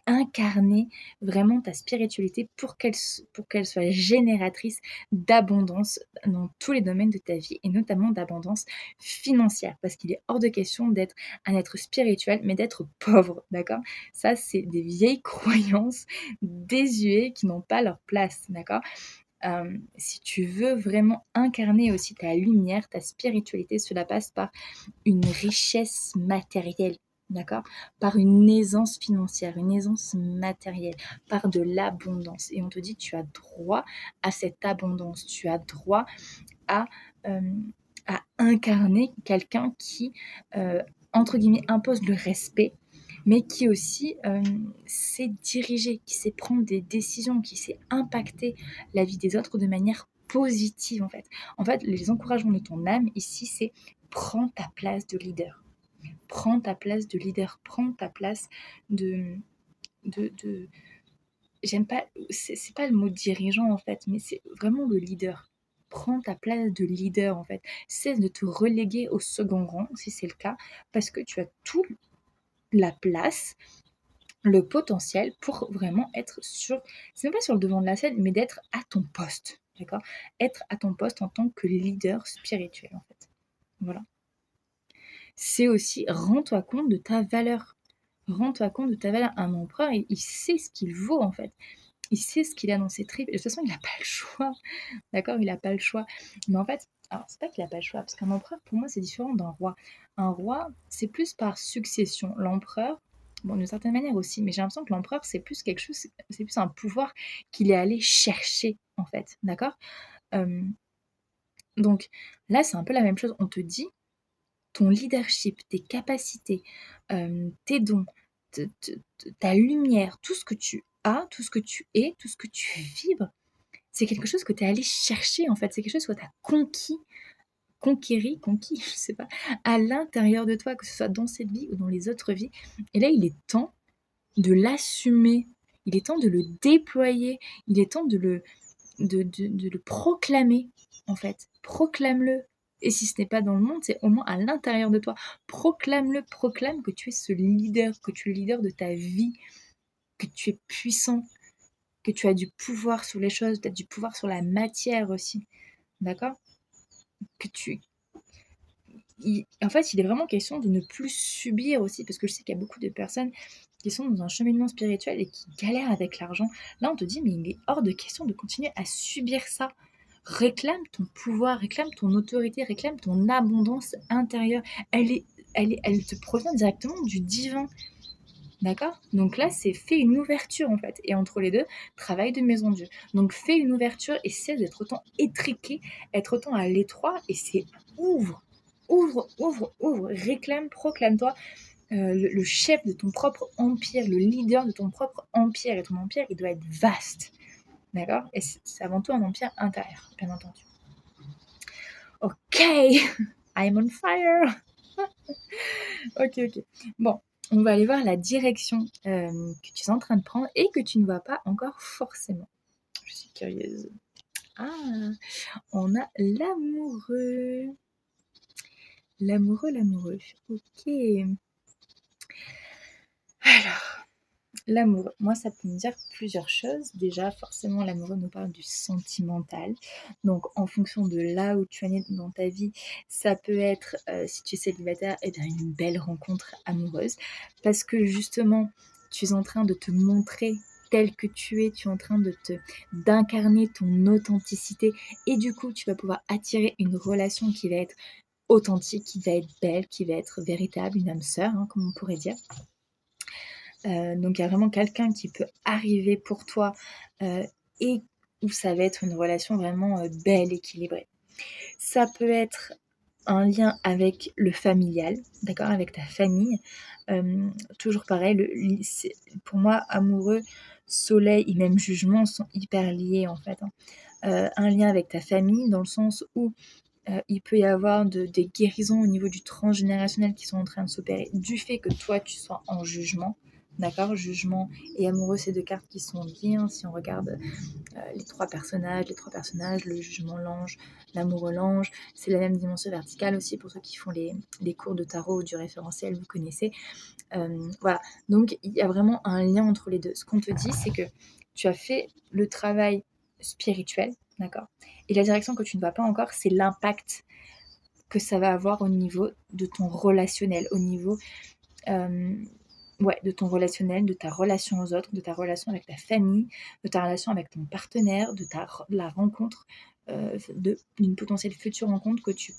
incarner vraiment ta spiritualité pour qu'elle soit génératrice d'abondance dans tous les domaines de ta vie, et notamment d'abondance financière, parce qu'il est hors de question d'être un être spirituel mais d'être pauvre, d'accord? Ça, c'est des vieilles croyances désuées qui n'ont pas leur place, d'accord? Si tu veux vraiment incarner aussi ta lumière, ta spiritualité, cela passe par une richesse matérielle, d'accord? Par une aisance financière, une aisance matérielle, par de l'abondance. Et on te dit, tu as droit à cette abondance, tu as droit à, à incarner quelqu'un qui, entre guillemets, impose le respect, mais qui aussi sait diriger, qui sait prendre des décisions, qui sait impacter la vie des autres de manière positive en fait. En fait, les encouragements de ton âme ici, c'est prends ta place de leader. Prends ta place de leader, prends ta place de... de j'aime pas, c'est pas le mot dirigeant en fait, mais c'est vraiment le leader. Prends ta place de leader en fait. Cesse de te reléguer au second rang si c'est le cas, parce que tu as toute la place, le potentiel pour vraiment être sur, c'est même pas sur le devant de la scène, mais d'être à ton poste, d'accord? Être à ton poste en tant que leader spirituel en fait. Voilà. C'est aussi, rends-toi compte de ta valeur. Rends-toi compte de ta valeur. Un empereur, il sait ce qu'il vaut en fait. Il sait ce qu'il a dans ses tripes. Et de toute façon, il n'a pas le choix. D'accord? Il n'a pas le choix. Mais en fait, alors c'est pas qu'il n'a pas le choix, parce qu'un empereur, pour moi, c'est différent d'un roi. Un roi, c'est plus par succession. L'empereur, bon, d'une certaine manière aussi, mais j'ai l'impression que l'empereur, c'est plus quelque chose, c'est plus un pouvoir qu'il est allé chercher, en fait. D'accord? Euh, donc là, c'est un peu la même chose. On te dit, ton leadership, tes capacités, tes dons, ta lumière, tout ce que tu as, tout ce que tu es, tout ce que tu vibres, c'est quelque chose que tu es allé chercher en fait. C'est quelque chose que tu as conquis, je sais pas, à l'intérieur de toi, que ce soit dans cette vie ou dans les autres vies. Et là, il est temps de l'assumer. Il est temps de le déployer. Il est temps de le proclamer, en fait. Proclame-le. Et si ce n'est pas dans le monde, c'est au moins à l'intérieur de toi. Proclame-le, proclame que tu es ce leader, que tu es le leader de ta vie, que tu es puissant, que tu as du pouvoir sur les choses, tu as du pouvoir sur la matière aussi. D'accord? Que tu... En fait, il est vraiment question de ne plus subir aussi, parce que je sais qu'il y a beaucoup de personnes qui sont dans un cheminement spirituel et qui galèrent avec l'argent. Là, on te dit, mais il est hors de question de continuer à subir ça. Réclame ton pouvoir, réclame ton autorité, réclame ton abondance intérieure. Elle te provient directement du divin. D'accord? Donc là, c'est fais une ouverture en fait. Et entre les deux, travail de maison Dieu. Donc fais une ouverture et cesse d'être autant étriqué, être autant à l'étroit. Et c'est ouvre, ouvre, ouvre, ouvre. Réclame, proclame-toi le chef de ton propre empire, le leader de ton propre empire. Et ton empire, il doit être vaste. D'accord? Et c'est avant tout un empire intérieur, bien entendu. Ok, I'm on fire. Ok, ok. Bon, on va aller voir la direction que tu es en train de prendre et que tu ne vois pas encore forcément. Je suis curieuse. Ah, on a l'amoureux. L'amoureux, l'amoureux. Ok. Alors, l'amoureux, moi ça peut me dire plusieurs choses. Déjà, forcément, l'amoureux nous parle du sentimental. Donc, en fonction de là où tu en es dans ta vie, ça peut être, si tu es célibataire, eh bien, une belle rencontre amoureuse. Parce que justement, tu es en train de te montrer tel que tu es en train d'incarner ton authenticité. Et du coup, tu vas pouvoir attirer une relation qui va être authentique, qui va être belle, qui va être véritable, une âme sœur, hein, comme on pourrait dire. Donc il y a vraiment quelqu'un qui peut arriver pour toi et où ça va être une relation vraiment belle, équilibrée. Ça peut être un lien avec le familial, d'accord, avec ta famille. Toujours pareil, pour moi, amoureux, soleil et même jugement sont hyper liés en fait. Un lien avec ta famille dans le sens où il peut y avoir des guérisons au niveau du transgénérationnel qui sont en train de s'opérer du fait que toi tu sois en jugement. D'accord? Jugement et amoureux, c'est deux cartes qui sont liées. Hein, si on regarde les trois personnages, le jugement, l'ange, l'amoureux, l'ange, c'est la même dimension verticale aussi pour ceux qui font les cours de tarot ou du référentiel, vous connaissez. Voilà, donc il y a vraiment un lien entre les deux. Ce qu'on te dit, c'est que tu as fait le travail spirituel, d'accord? Et la direction que tu ne vois pas encore, c'est l'impact que ça va avoir au niveau de ton relationnel, au niveau ouais, de ton relationnel, de ta relation aux autres, de ta relation avec ta famille, de ta relation avec ton partenaire, de la rencontre, d'une potentielle future rencontre que tu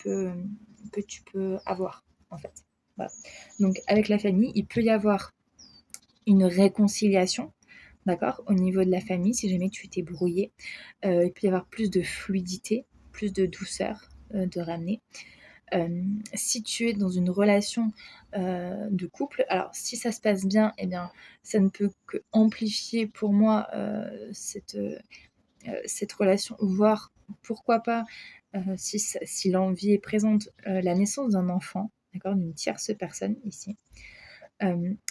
peux avoir, en fait. Voilà. Donc avec la famille, il peut y avoir une réconciliation, d'accord, au niveau de la famille, si jamais tu t'es brouillé. Il peut y avoir plus de fluidité, plus de douceur, de ramener. Si tu es dans une relation de couple, alors si ça se passe bien, eh bien, ça ne peut que amplifier pour moi cette relation, voire pourquoi pas, si l'envie est présente, la naissance d'un enfant, d'accord, d'une tierce personne ici.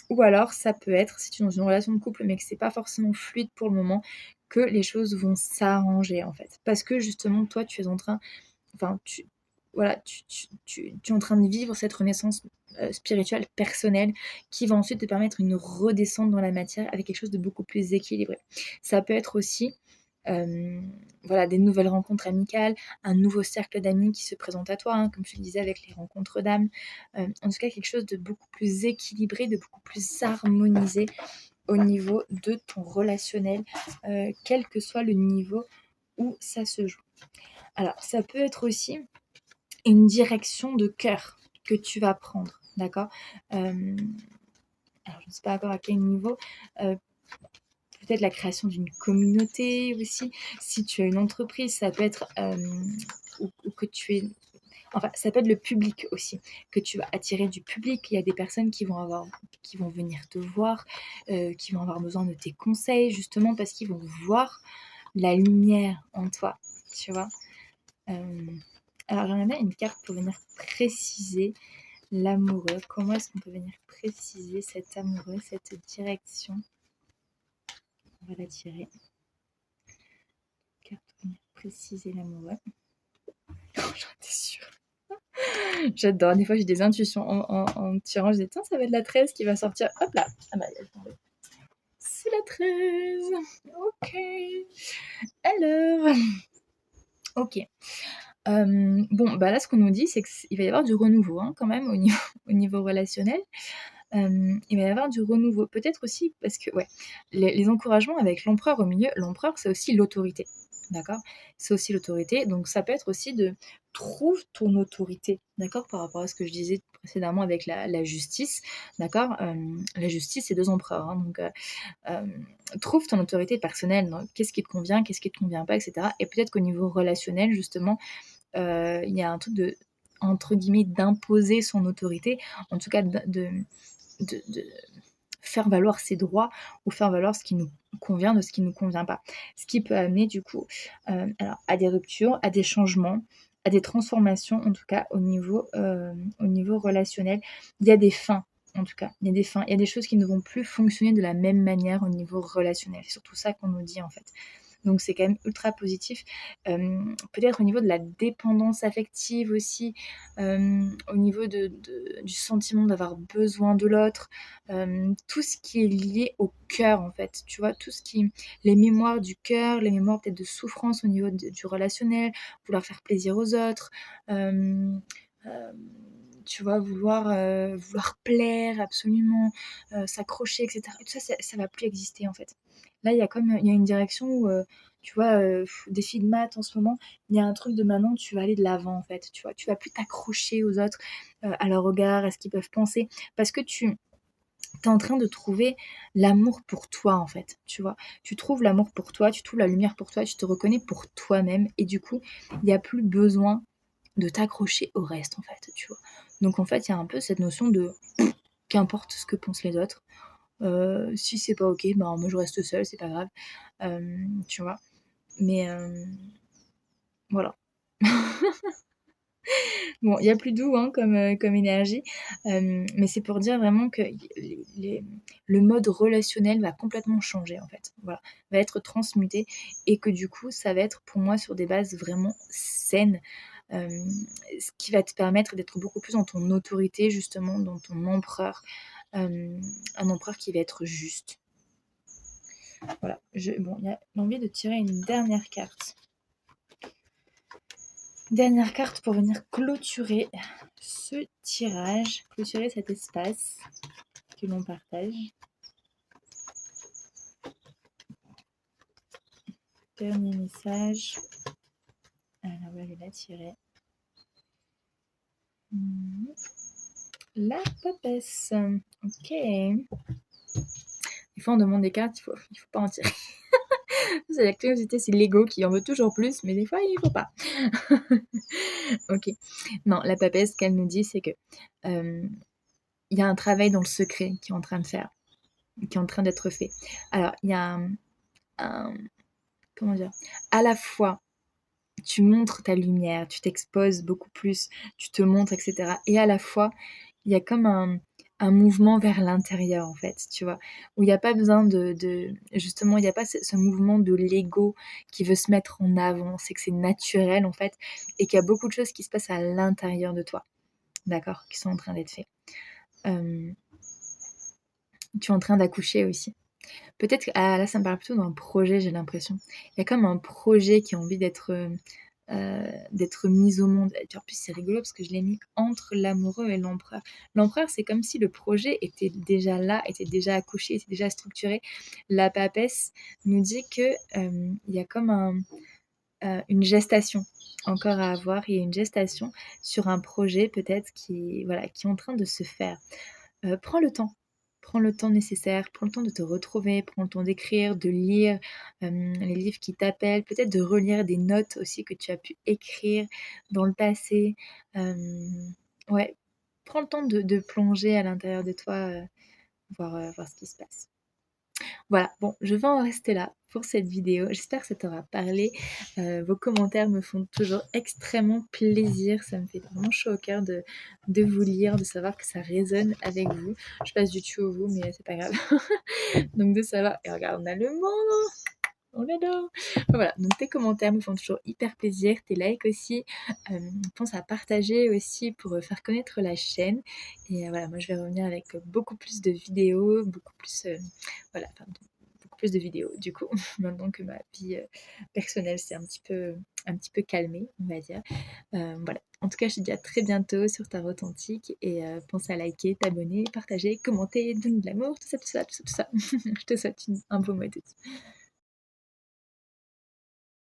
Ou alors ça peut être, si tu es dans une relation de couple mais que c'est pas forcément fluide pour le moment, que les choses vont s'arranger en fait. Parce que justement toi tu es en train, enfin voilà, tu es en train de vivre cette renaissance spirituelle, personnelle, qui va ensuite te permettre une redescente dans la matière avec quelque chose de beaucoup plus équilibré. Ça peut être aussi voilà, des nouvelles rencontres amicales, un nouveau cercle d'amis qui se présente à toi, hein, comme je le disais avec les rencontres d'âme. En tout cas, quelque chose de beaucoup plus équilibré, de beaucoup plus harmonisé au niveau de ton relationnel, quel que soit le niveau où ça se joue. Alors, ça peut être aussi une direction de cœur que tu vas prendre, d'accord. Alors, je ne sais pas encore à quel niveau. Peut-être la création d'une communauté aussi. Si tu as une entreprise, ça peut être ou que tu es. Enfin, ça peut être le public aussi, que tu vas attirer du public. Il y a des personnes qui vont venir te voir, qui vont avoir besoin de tes conseils, justement parce qu'ils vont voir la lumière en toi, tu vois. Alors, j'en ai bien une carte pour venir préciser l'amoureux. Comment est-ce qu'on peut venir préciser cet amoureux, cette direction? On va la tirer. Carte pour venir préciser l'amoureux. Oh, j'en étais sûre. J'adore. Des fois, j'ai des intuitions en tirant. Je dis, tiens, ça va être la 13 qui va sortir. Hop là. Ah bah, elle est tombée. C'est la 13. Ok. Alors. Ok. Bon, bah là, ce qu'on nous dit, c'est qu'il va y avoir du renouveau, hein, quand même, au niveau relationnel. Il va y avoir du renouveau. Peut-être aussi parce que, ouais, les encouragements avec l'empereur au milieu, l'empereur, c'est aussi l'autorité. D'accord. C'est aussi l'autorité. Donc, ça peut être aussi de trouve ton autorité. D'accord. Par rapport à ce que je disais précédemment avec la justice. D'accord. La justice, c'est deux empereurs. Hein, donc, trouve ton autorité personnelle. Donc, qu'est-ce qui te convient, qu'est-ce qui te convient pas, etc. Et peut-être qu'au niveau relationnel, justement, il y a un truc de, entre guillemets, d'imposer son autorité. En tout cas, de faire valoir ses droits ou faire valoir ce qui nous convient de ce qui ne nous convient pas. Ce qui peut amener du coup alors, à des ruptures, à des changements, à des transformations en tout cas au niveau relationnel. Il y a des fins en tout cas, il y a des fins, il y a des choses qui ne vont plus fonctionner de la même manière au niveau relationnel. C'est surtout ça qu'on nous dit en fait. Donc c'est quand même ultra positif. Peut-être au niveau de la dépendance affective aussi, au niveau du sentiment d'avoir besoin de l'autre, tout ce qui est lié au cœur en fait, tu vois? Tout ce qui les mémoires du cœur, les mémoires peut-être de souffrance au niveau du relationnel, vouloir faire plaisir aux autres, hem, tu vois? Vouloir plaire absolument, s'accrocher et cetera. Tout ça, ça va plus exister en fait. Là, il y a une direction où, tu vois, des filles de maths en ce moment, il y a un truc de maintenant tu vas aller de l'avant en fait, tu vois? Tu vas plus t'accrocher aux autres, à leur regard, à ce qu'ils peuvent penser, parce que tu es en train de trouver l'amour pour toi en fait, tu vois? Tu trouves l'amour pour toi, tu trouves la lumière pour toi, tu te reconnais pour toi-même et du coup, il y a plus besoin de t'accrocher au reste en fait, tu vois? Donc en fait, il y a un peu cette notion de qu'importe ce que pensent les autres, si c'est pas OK, ben moi je reste seule, c'est pas grave, tu vois? Mais voilà. Bon, il y a plus doux, hein, comme énergie, mais c'est pour dire vraiment que le mode relationnel va complètement changer, en fait. Voilà, va être transmuté et que du coup, ça va être pour moi sur des bases vraiment saines, hem, ce qui va te permettre d'être beaucoup plus dans ton autorité, justement, dans ton empereur, un empereur qui va être juste. Voilà, bon, il y a l'envie de tirer une dernière carte. Dernière carte pour venir clôturer ce tirage, clôturer cet espace que l'on partage. Dernier message. Alors, on va l'attirer. La papesse. Ok. Des fois, on demande des cartes, il faut pas en tirer. C'est la curiosité, c'est l'ego qui en veut toujours plus, mais des fois, il faut pas. Ok. Non, la papesse, ce qu'elle nous dit, c'est que il y a un travail dans le secret qui est en train de faire, qui est en train d'être fait. Alors, il y a comment dire, à la fois, tu montres ta lumière, tu t'exposes beaucoup plus, tu te montres, etc. Et à la fois, il y a comme un mouvement vers l'intérieur, en fait, tu vois, où il n'y a pas besoin justement, il n'y a pas ce mouvement de l'ego qui veut se mettre en avant, c'est que c'est naturel, en fait, et qu'il y a beaucoup de choses qui se passent à l'intérieur de toi, d'accord, qui sont en train d'être faites. Tu es en train d'accoucher aussi. Peut-être, là, ça me parle plutôt d'un projet, j'ai l'impression. Il y a comme un projet qui a envie d'être mis au monde. Et puis en plus, c'est rigolo parce que je l'ai mis entre l'amoureux et l'empereur. L'empereur, c'est comme si le projet était déjà là, était déjà accouché, était déjà structuré. La papesse nous dit que il y a comme une gestation encore à avoir. Il y a une gestation sur un projet peut-être qui est en train de se faire. Prends le temps. Prends le temps nécessaire, prends le temps de te retrouver, prends le temps d'écrire, de lire les livres qui t'appellent, peut-être de relire des notes aussi que tu as pu écrire dans le passé. Ouais, prends le temps de plonger à l'intérieur de toi, voir ce qui se passe. Voilà, bon, je vais en rester là pour cette vidéo. J'espère que ça t'aura parlé. Vos commentaires me font toujours extrêmement plaisir. Ça me fait vraiment chaud au cœur de vous lire, de savoir que ça résonne avec vous. Je passe du tu au vous, mais c'est pas grave. Donc de savoir... Et regarde, on a le monde, on l'adore. Voilà, donc tes commentaires me font toujours hyper plaisir, tes likes aussi. Pense à partager aussi pour faire connaître la chaîne. Et voilà, moi je vais revenir avec beaucoup plus de vidéos, beaucoup plus... beaucoup plus de vidéos du coup, maintenant que ma vie personnelle s'est un petit peu calmée, on va dire. Voilà. En tout cas, je te dis à très bientôt sur Tarot Authentique et pense à liker, t'abonner, partager, commenter, donner de l'amour, tout ça, tout ça, tout ça, tout ça. Je te souhaite un beau mois de